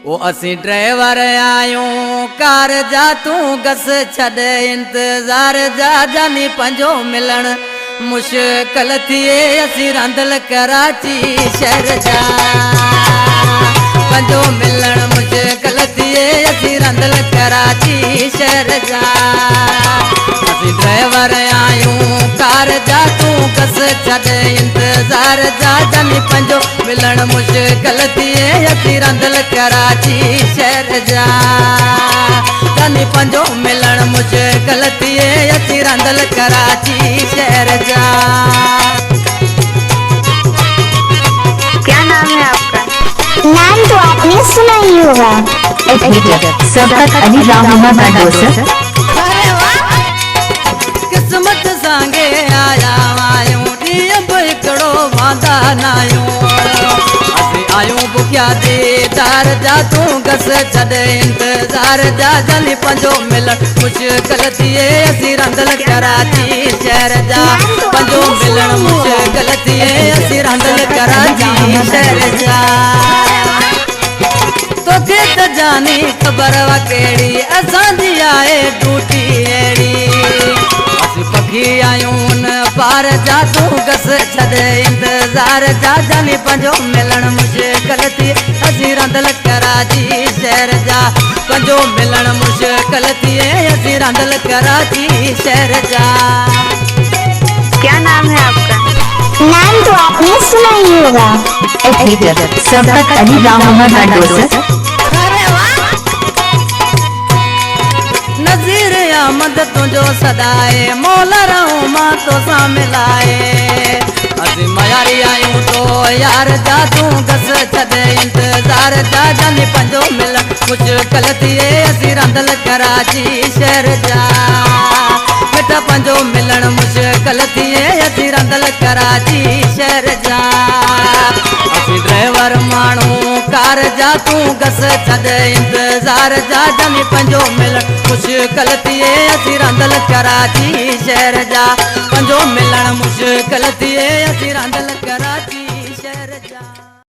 ओ असी ड्राइवर आयूं कार जा तू गस छद इंतजार जा जानी पंजो मिलन मुश्किल थिए असी रंदल कराची शहर जा पंजो मिलन मुश्किल थिए असी रंदल कराची शहर जा असी ड्राइवर आयूं कार जा तू गस छद इंतजार जा जानी पंजो मिलन मुश्किल थिए असी रंदल कराची शहर जा जानी पंजो मिलन मुश्किल थिए असी रंदल कराची शहर जा। क्या नाम है आपका? नाम तो आपने सुना ही होगा। सबक अली रामोहम्मद दोस्त। किस्मत सांगे आया आयूं ॾींहुं बि हिकिड़ो वांदा नायूं असीं आयूं बुखिया दीदार जा तूं गस छॾ इंतज़ार जा जानी पंजो मिलन मुश्किल थिए असीं रंदल कराची शहर जा पंजो मिलन मुश्किल थिए असीं रंदल कराची शहर जा तोखे त जानी ख़बर वा कहिड़ी असांजी आहे ड्यूटी अहिड़ी पखी आयूं न पार जा तूं गस छॾ इंतज़ार जा जानी पंजो मिलन मुश्किल थी असीं रंदल कराची शहर जा पंजो मिलन मुश्किल थिए असीं रंदल कराची शहर जा। क्या नाम है आपका? नाम तो आपने सुना ही होगा। सबक अली रामोहम्मद दोस्त। नज़ीर आमद तुझो सदाए मौला रहूं मां तो सा मिलाए असीं मयारी आयूं तो यार जा तूं गस छॾ इंतज़ार जा जानी पंजो मिलन मुश्किल थिए असीं रंदल कराची शहर जा मिठा पंजो मिलन मुश्किल थिए असीं रंदल कराची शहर जा असीं ड्राइवर माण्हू कार जा तूं गस छॾ इंतज़ार जा जानी पंजो मिलन मुश्किल थिए असीं रंदल कराची शहर जा पंजो मिलन मुश्किल थिए असीं रंदल कराची।